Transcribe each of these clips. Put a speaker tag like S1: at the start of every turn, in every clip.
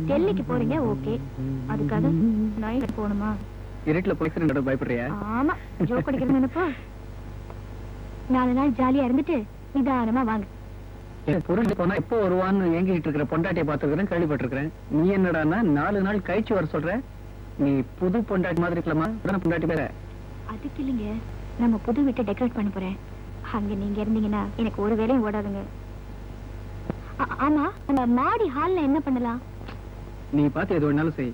S1: டெல்லிக்கு போறீங்க, ஓகே. அதுக்காக நைட் போகணுமா?
S2: இருட்டுல போலீஸ் பயப்படுறியா?
S1: ஆமா, ஜோக் அடிக்கிறது நினைப்பா. 4 நாள் ஜாலியா இருந்துட்டு நிதானமா வாங்க.
S2: பொருள் போனா எப்போ வருவான்னு ஏங்கிட்டு இருக்கிற பொண்டாட்டியை பார்த்துக்கிறேன், கேள்விப்பட்டிருக்கிறேன். நீ என்னடான்னா 4 நாள் கழிச்சு வர சொல்ற? நீ புது பொண்டாட்டி மாதிரி இருக்கலாமா? பொண்டாட்டி பேர
S1: அதுக்கு இல்லைங்க, நம்ம புது வீட்டை டெக்கரேட் பண்ண போறேன். அங்க நீங்க இருந்தீங்கன்னா எனக்கு ஒரு வேலையும் ஓடாதுங்க. ஆமா, நம்ம மாடி ஹால்ல என்ன பண்ணலாம்?
S2: நீ பார்த்து எது வேணாலும் செய்.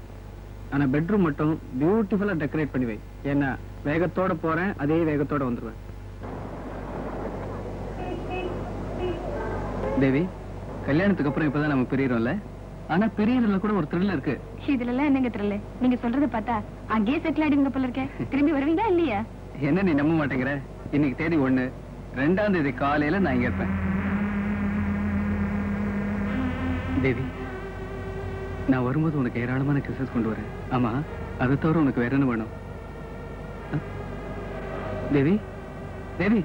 S2: ஆனா பெட்ரூம் மட்டும் பியூட்டிஃபுல்லா டெக்கரேட் பண்ணி வை. ஏன்னா வேகத்தோட போறேன், அதே வேகத்தோட வந்துருவேன். தேவி, கல்யாணத்துக்கு அப்புறம் இப்பதான் நம்ம பிரியறோம்ல. ஆனா பிரியறதுல கூட ஒரு த்ரில் இருக்கு.
S1: இதுல எல்லாம் என்னங்க த்ரில்? நீங்க சொல்றத பார்த்தா அங்கேயே செட்டில் ஆயிடுங்க போல இருக்கே. திரும்பி வருவீங்களா இல்லையா?
S2: என்ன நீ நம்ப மாட்டேங்கிற? இன்னைக்கு தேதி 1, 2ஆம் தேதி காலையில நான் இங்க இருப்பேன். தேவி, நான் வரும்போது உனக்கு ஏராளமான கிசஸ் கொண்டு வரேன். ஆமா, அதை தவிர உனக்கு வேற என்ன வேணும்? தேவி, தேவி,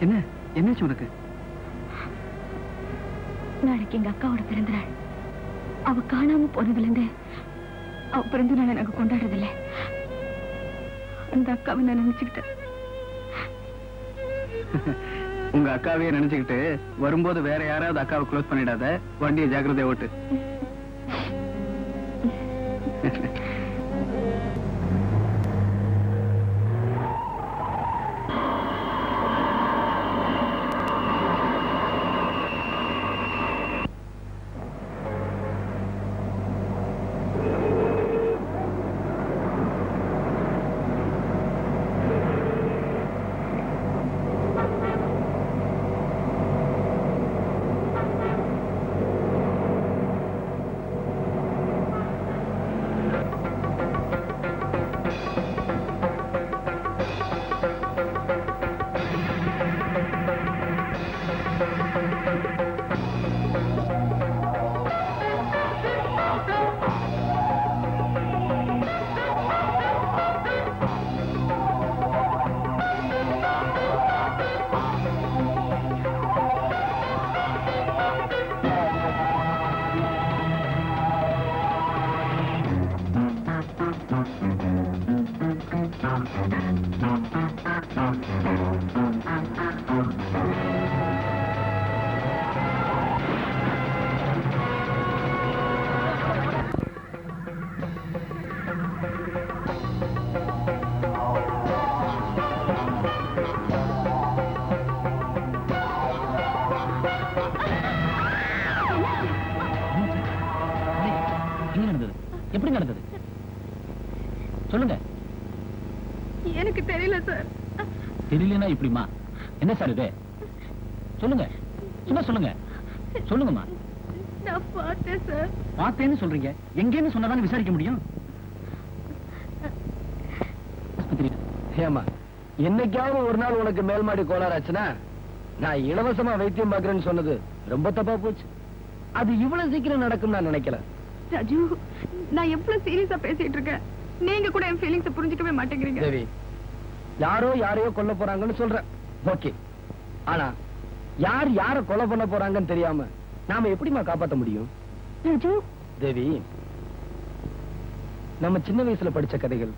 S2: என்ன என்னாச்சு உனக்கு?
S1: நாளைக்கு எங்க அக்காவோட பிறந்த நாள். அவ காணாம போனதுல இருந்து அவ பிறந்த நாளை நாங்க கொண்டாடுறதில்ல. அந்த அக்காவை நான் நினைச்சுக்கிட்டேன்.
S2: உங்க அக்காவையே நினைச்சுக்கிட்டு வரும்போது வேற யாராவது அக்காவை க்ளோஸ் பண்ணிடாத. வண்டியை ஜாக்கிரதையா ஓட்டு.
S3: எப்படி நடந்தது சொல்லுங்க.
S1: எனக்கு தெரியல சார்.
S3: தெரியலனா இப்படிமா? என்ன சார் இது? சொல்லுங்க, சும்மா சொல்லுங்க. சொல்லுங்கம்மா.
S1: நான் பார்த்தேன் சார்.
S3: பார்த்தேன்னு சொல்றீங்க, எங்கன்னு சொன்னதானே விசாரிக்க முடியும்.
S4: ஏமா, என்னைக்காவது ஒரு நாள் உனக்கு மேல்மாடி கோளாறாச்சுன்னா நான் இலவசமா வைத்தியம் பார்க்கறேன்னு சொன்னது ரொம்ப தப்பா போச்சு. அது இவ்வளவு சீக்கிரம் நடக்கும் நான் நினைக்கல.
S1: ராஜு, நான் எவ்வளவு சீரியஸா பேசிட்டு இருக்கேன். நீங்க கூட என் ஃபீலிங்ஸ் புரிஞ்சுக்கவே மாட்டேங்கிறீங்க.
S4: தேவி, யாரோ யாரையோ கொல்ல போறாங்கன்னு சொல்றேன், ஓகே. ஆனா யார் யார கொலை பண்ண போறாங்கன்னு தெரியாம நாம எப்படிமா காப்பாற்ற முடியும்?
S1: ராஜு,
S4: தேவி, நம்ம சின்ன வயசுல படிச்ச கதைகள்,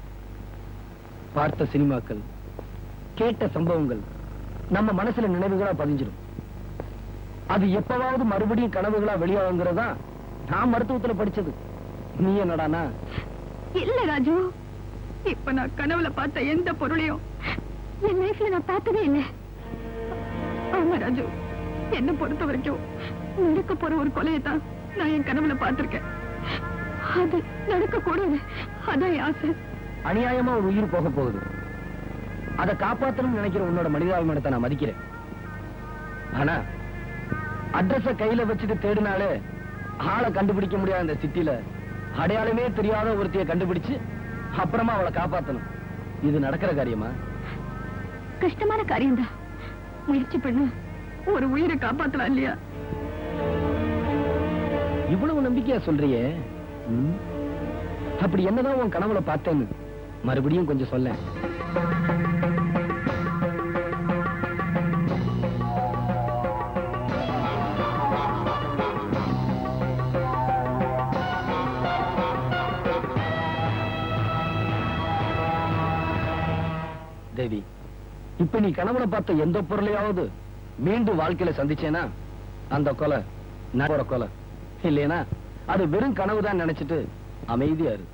S4: பார்த்த சினிமாக்கள், கேட்ட சம்பவங்கள் நம்ம மனசுல நினைவுகளா பதிஞ்சிடும். அது எப்பவாவது மறுபடியும் கனவுகளா வெளியாகுங்கிறதா நான் மருத்துவத்துல படிச்சது. நீ என்னடானா?
S1: இல்ல ராஜு, இப்ப நான் கனவுல பார்த்த எந்த பொருளையும் என் லைஃப்ல நான் பார்த்ததே இல்லை. ஆமா ராஜு, என்ன பொறுத்த வரைக்கும் நடக்க போற ஒரு கொலையை தான் நான் என் கனவுல பார்த்திருக்கேன். அது நடக்க கூடாது, அதான் என் ஆசை.
S4: அநியாயமா ஒரு உயிர் போக போகுது, அதை காப்பாற்றணும்னு நினைக்கிற உன்னோட மனிதாபிமானத்தை நான் மதிக்கிறேன். ஆனா அட்ரஸ கையில வச்சுட்டு தேடினாலே ஆளை கண்டுபிடிக்க முடியாத இந்த சிட்டில அடையாளமே தெரியாத ஒருத்தைய கண்டுபிடிச்சு அப்புறமா அவளை காப்பாத்தணும். இது நடக்கிற காரியமா?
S1: கஷ்டமான காரியம்தான். முயற்சி பண்ண ஒரு உயிரை காப்பாத்தலாம் இல்லையா?
S4: இவ்வளவு நம்பிக்கையா சொல்றியே, அப்படி என்னதான் உன் கனவுல பார்த்தேன்னு மறுபடியும் கொஞ்சம் சொல்ல. தேவி, இப்ப நீ கனவுல பார்த்த எந்த பொருளையாவது மீண்டும் வாழ்க்கையில சந்திச்சேனா அந்த கொலை நான் போற கொலை இல்லையா? அது வெறும் கனவுதான் நினைச்சிட்டு அமைதியா இரு.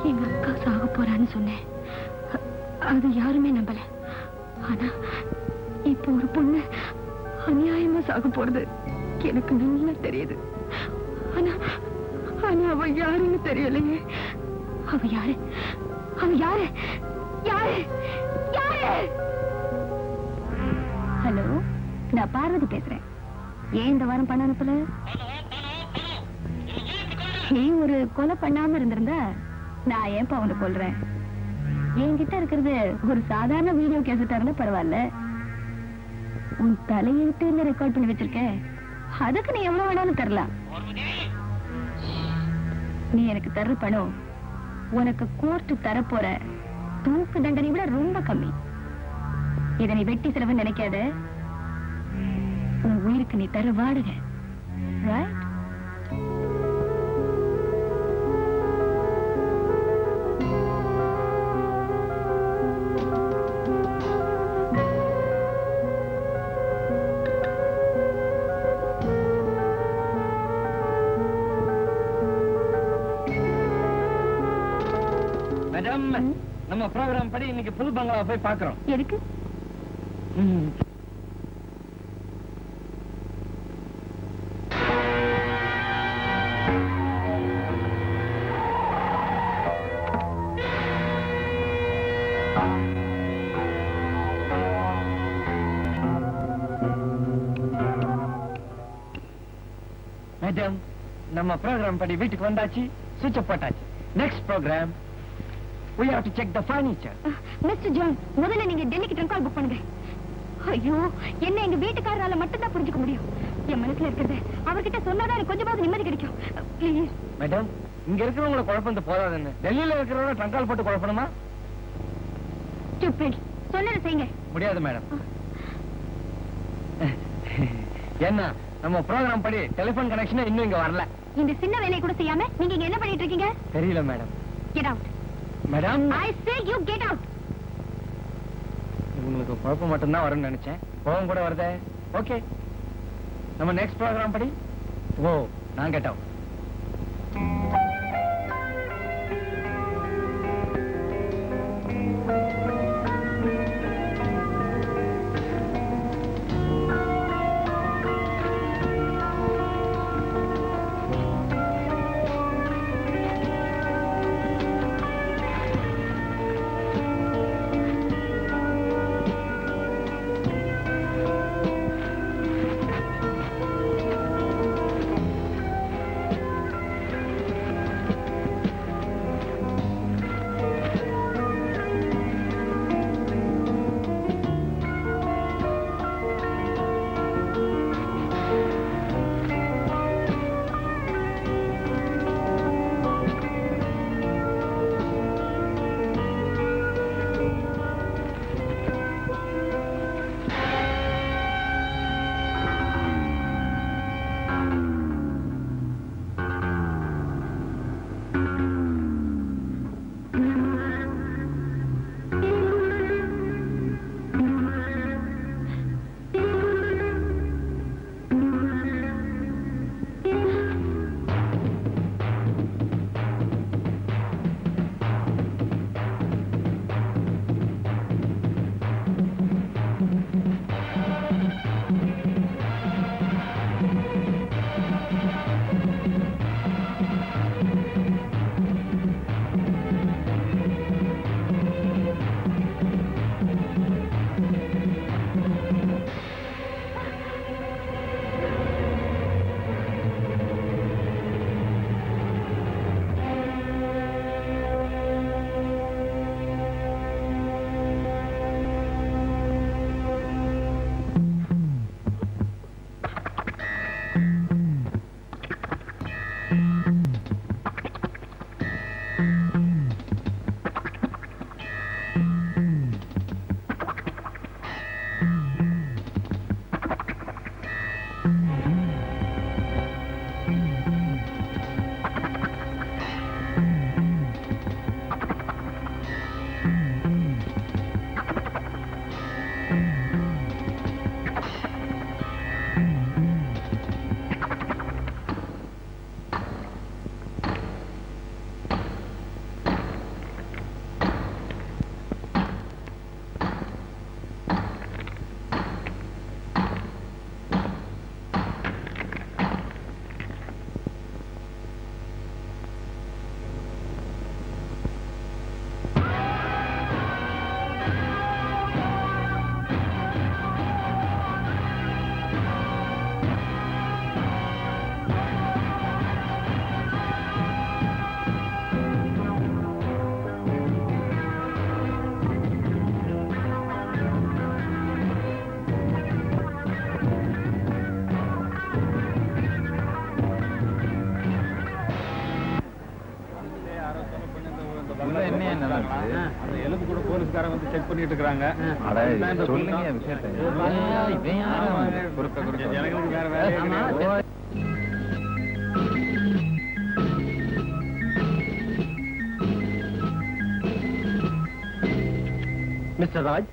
S1: எங்க அக்கா சாக போறான்னு சொன்னேன். அது யாருமே நம்பல. ஆனா இப்போ ஒரு பொண்ணு அநியாயமா சாக போறது எனக்கு நல்லா தெரியுது. ஆனா ஆனா அவ யாருன்னு தெரியலையே. அவ யாரு? அவ யாரு? யாரு? யாரு? ஹலோ, நான் பார்வதி பேசுறேன். ஏன் இந்த வாரம் பணம் அனுப்பல? நீ ஒரு கொலை பண்ணாம இருந்திருந்தா நான் ஏன் அவனை கொல்றேன்? என்கிட்ட இருக்கிறது ஒரு சாதாரண வீடியோ கேசட்டா இருந்தா பரவாயில்ல. உன் தலையெழுத்து ரெக்கார்ட் பண்ணி வச்சிருக்கேன். அதுக்கு நீ எவ்வளவு வேணாலும் தரலாம். நீ எனக்கு தர்ற பணம் உனக்கு கோர்ட்டு தரப்போற தூக்கு தண்டனை விட ரொம்ப கம்மி. இதை நீ வெட்டி செலவு நினைக்காத. உன் உயிருக்கு நீ தர வாடுக. ரைட்?
S4: மேடம், நம்ம ப்ரோக்ராம் படி இன்னைக்கு புது பங்களாவை போய் பார்க்கிறோம்.
S1: எதுக்கு?
S4: மேடம், நம்ம ப்ரோக்ராம் படி வீட்டுக்கு வந்தாச்சு, சுவிட்ச் போட்டாச்சு. Next programme we have to check the furniture.
S1: Mister John, முதல்ல நீங்க டெல்லிக்கு ட்ரங்க் கால் புக் பண்ணுங்க. ஐயோ, என்ன எங்க வீட்டுக்காரரால மட்டும் தான் புரிஞ்சுக்க முடியும். என் மனசுல இருக்கிறது அவர்கிட்ட சொன்னாதான் எனக்கு கொஞ்சமாவது நிம்மதி கிடைக்கும். ப்ளீஸ்
S4: மேடம், இங்க இருக்கிறவங்கள குழப்பம் போதாதுன்னு டெல்லியில இருக்கிறவங்க ட்ரங்க் கால் போட்டு குழப்பணுமா?
S1: ஸ்டூபிட். சொன்னதை செய்யுங்க.
S4: முடியாது மேடம். என்ன, நம்ம ப்ரோக்ராம் படி டெலிபோன் கனெக்ஷன் இன்னும் இங்க வரல.
S1: இந்த சின்ன வேலையை கூட செய்யாம நீங்க இங்க என்ன பண்ணிட்டு இருக்கீங்க?
S4: தெரியல madam.
S1: Get out.
S4: Madam,
S1: I say you get out.
S4: உங்களுக்கு குழப்பம் மட்டும்தான் வரும்னு நினைச்சேன். கோவம் கூட வருதே. ஓகே, நம்ம நெக்ஸ்ட் ப்ரோக்ராம் படி. ஓ, நான் கெட் அவுட்.
S5: அந்த எலும்பு கூட போலீஸ்காரங்க வந்து செக் பண்ணிட்டு இருக்காங்க. ஜனங்களுக்கு வேற வேலையே கிடையாது.
S4: மிஸ்டர் ராஜ்,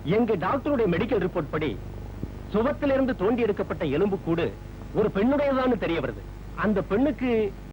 S4: எங்க டாக்டருடைய மெடிக்கல் ரிப்போர்ட் படி சுவத்திலிருந்து தோண்டி எடுக்கப்பட்ட எலும்பு கூடு ஒரு பெண்ணுடையதான்னு தெரிய வருது. அந்த பெண்ணுக்கு